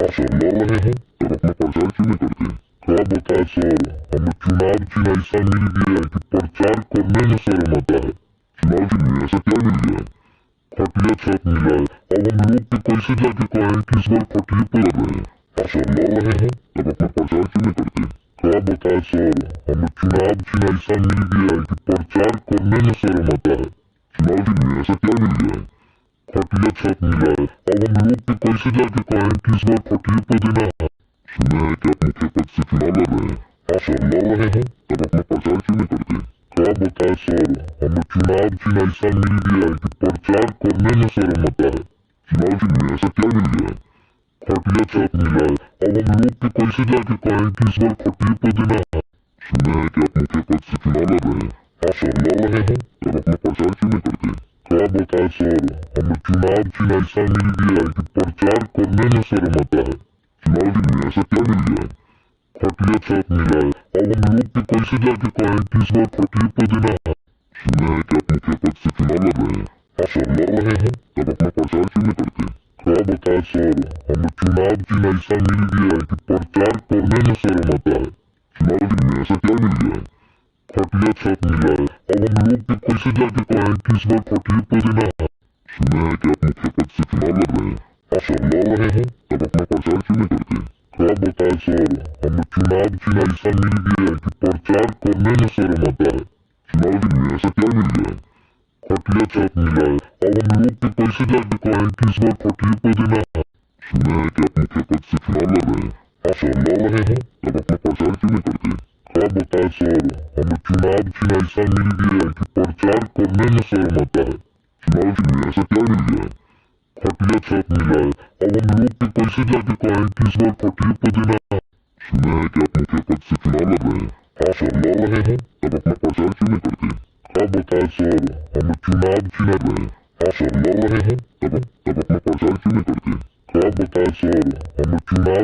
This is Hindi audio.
सर लड़ रहे हैं तब अपना प्रचार क्यों नहीं करते? क्या बताएं सर, हमें चुनाव चिन्ह ऐसा मिल गया है कि प्रचार करने में शर्म आता है। चुनाव चिन्ह ऐसा क्या मिल गया है? खटिया छत मिला है। अब हम लोग को कैसे जाके कहें कि इस बार खटिया पे लड़ रहे हैं? सर लड़ रहे हैं तब अपना प्रचार क्यों नहीं करते? क्या बताएं सर, हमें चुनाव चिन्ह ऐसा मिल गया है कि प्रचार करने में शर्म आता है। चुनाव चिन्ह ऐसा क्या मिल गया है? खटिया छत मिला है। अब हम लोग को कैसे जाके कहें कि इस बार खटिया पे देना है? सुना है कि आप मुख्य पद से चुनाव लड़ रहे हैं। सर लड़ रहे हैं तब अपना प्रचार क्यों नहीं करते? क्या बताएं सर, हमें चुनाव चिन्ह ऐसा मिल गया है कि प्रचार करने में शर्म आता है। चुनाव चिन्ह ऐसा क्या मिल गया है? खटिया छत मिला है। अब हम लोग को कैसे जाके कहें कि इस बार खटिया पे देना है? सुना है कि आप मुख्य पद से चुनाव लड़ रहे हैं। सर लड़ रहे हैं तब अपना प्रचार क्यों नहीं करते? क्या बताएं सर, हमें चुनाव चिन्ह ऐसा मिल गया है कि प्रचार करने में शर्म आता है। चुनाव चिन्ह ऐसा क्या मिल गया है? खटिया छत मिला है। अब हम लोग को कैसे जाके कहें कि इस बार खटिया पे देना है? सुना है कि आप मुख्य पद से चुनाव लड़ रहे हैं। सर लड़ रहे हैं तब अपना प्रचार क्यों नहीं करते? क्या बताएं सर, हमें चुनाव चिन्ह ऐसा मिल गया है कि प्रचार करने में शर्म आता है। चुनाव चिन्ह ऐसा क्या मिल गया है? खटिया छत मिला है। अब हम लोग को कैसे जाके कहें कि इस बार खटिया पे देना है? सुना है कि आप मुख्य पद से चुनाव लड़ रहे हैं। सर लड़ रहे हैं तब अपना प्रचार क्यों नहीं करते? क्या बताएं सर, हमें चुनाव चिन्ह ऐसा मिल गया है कि प्रचार करने में शर्म आता है। चुनाव चिन्ह ऐसा क्या मिल गया है? खटिया छत मिला है। अब हम लोग को कैसे जाके कहें कि इस बार खटिया पे देना है? सुना है कि आप मुख्य पद से चुनाव लड़ रहे हैं। सर लड़ रहे हैं तब अपना प्रचार क्यों नहीं करते? क्या बताएं सर, हमें चुनाव चिन्ह ऐसा मिल गया है कि प्रचार करने में शर्म आता है। चुनाव चिन्ह ऐसा क्या मिल गया है? खटिया छत मिला है। अब हम लोग को कैसे जाके कहें कि इस बार खटिया पे देना है? सुना है कि आप मुख्य पद से चुनाव लड़ रहे हैं। सर लड़ रहे हैं तब अपना प्रचार क्यों नहीं करते? क्या बताएं सर, हमें चुनाव चिन्ह रहे हैं। सर लड़ रहे हैं तब अपना प्रचार क्यों नहीं करते? क्या बताएं सर, हमें चुनाव